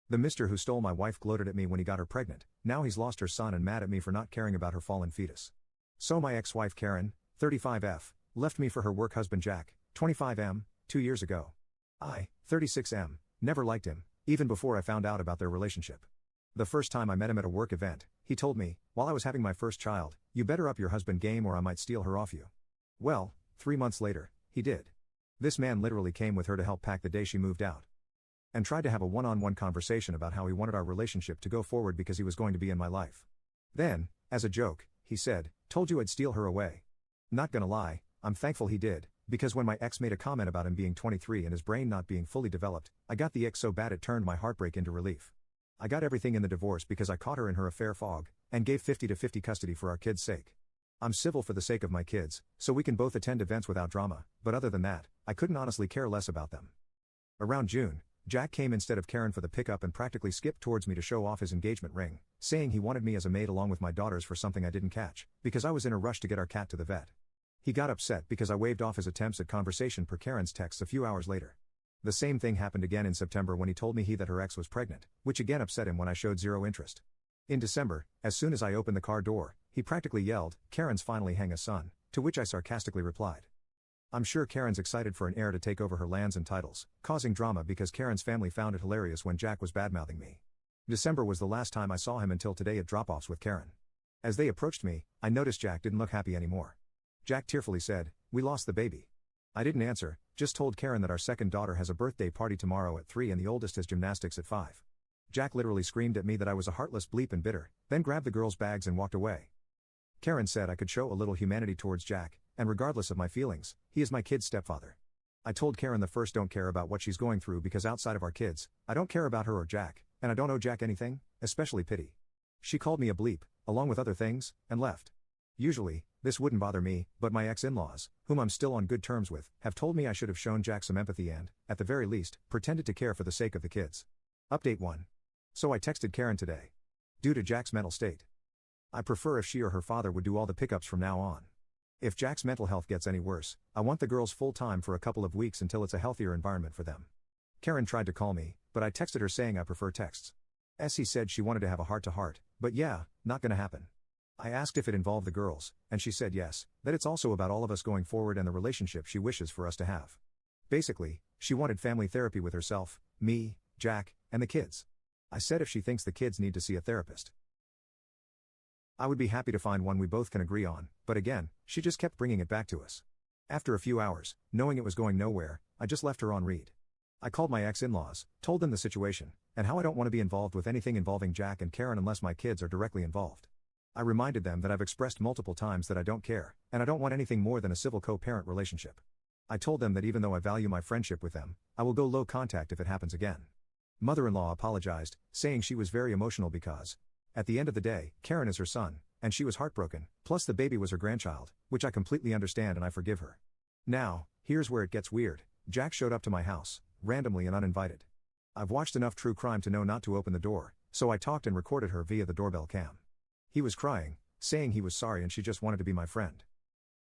The mister who stole my wife gloated at me when he got her pregnant. Now he's lost her son and mad at me for not caring about her fallen fetus. So my ex-wife Karen, 35F, left me for her work husband Jack, 25M, 2 years ago. I, 36M, never liked him, even before I found out about their relationship. The first time I met him at a work event, he told me, while I was having my first child, "You better up your husband game or I might steal her off you." Well, 3 months later, he did. This man literally came with her to help pack the day she moved out. And tried to have a one-on-one conversation about how he wanted our relationship to go forward because he was going to be in my life. Then, as a joke, he said, "Told you I'd steal her away." Not gonna lie, I'm thankful he did, because when my ex made a comment about him being 23 and his brain not being fully developed, I got the ick so bad it turned my heartbreak into relief. I got everything in the divorce because I caught her in her affair fog, and gave 50-50 custody for our kids' sake. I'm civil for the sake of my kids, so we can both attend events without drama, but other than that, I couldn't honestly care less about them. Around June, Jack came instead of Karen for the pickup and practically skipped towards me to show off his engagement ring, saying he wanted me as a maid along with my daughters for something I didn't catch, because I was in a rush to get our cat to the vet. He got upset because I waved off his attempts at conversation per Karen's texts a few hours later. The same thing happened again in September when he told me that her ex was pregnant, which again upset him when I showed zero interest. In December, as soon as I opened the car door, he practically yelled, "Karen's finally hang a son," to which I sarcastically replied. I'm sure Karen's excited for an heir to take over her lands and titles, causing drama because Karen's family found it hilarious when Jack was badmouthing me. December was the last time I saw him until today at drop-offs with Karen. As they approached me, I noticed Jack didn't look happy anymore. Jack tearfully said, "We lost the baby." I didn't answer, just told Karen that our second daughter has a birthday party tomorrow at 3 and the oldest has gymnastics at 5. Jack literally screamed at me that I was a heartless bleep and bitter, then grabbed the girls' bags and walked away. Karen said I could show a little humanity towards Jack, and regardless of my feelings, he is my kid's stepfather. I told Karen the first don't care about what she's going through because outside of our kids, I don't care about her or Jack, and I don't owe Jack anything, especially pity. She called me a bleep, along with other things, and left. Usually, this wouldn't bother me, but my ex-in-laws, whom I'm still on good terms with, have told me I should have shown Jack some empathy and, at the very least, pretended to care for the sake of the kids. Update 1. So I texted Karen today. Due to Jack's mental state, I prefer if she or her father would do all the pickups from now on. If Jack's mental health gets any worse, I want the girls full-time for a couple of weeks until it's a healthier environment for them. Karen tried to call me, but I texted her saying I prefer texts. He said she wanted to have a heart-to-heart, but yeah, not gonna happen. I asked if it involved the girls, and she said yes, that it's also about all of us going forward and the relationship she wishes for us to have. Basically, she wanted family therapy with herself, me, Jack, and the kids. I said if she thinks the kids need to see a therapist, I would be happy to find one we both can agree on, but again, she just kept bringing it back to us. After a few hours, knowing it was going nowhere, I just left her on read. I called my ex-in-laws, told them the situation, and how I don't want to be involved with anything involving Jack and Karen unless my kids are directly involved. I reminded them that I've expressed multiple times that I don't care, and I don't want anything more than a civil co-parent relationship. I told them that even though I value my friendship with them, I will go low contact if it happens again. Mother-in-law apologized, saying she was very emotional because, at the end of the day, Karen is her son, and she was heartbroken, plus the baby was her grandchild, which I completely understand and I forgive her. Now, here's where it gets weird. Jack showed up to my house, randomly and uninvited. I've watched enough true crime to know not to open the door, so I talked and recorded her via the doorbell cam. He was crying, saying he was sorry and she just wanted to be my friend.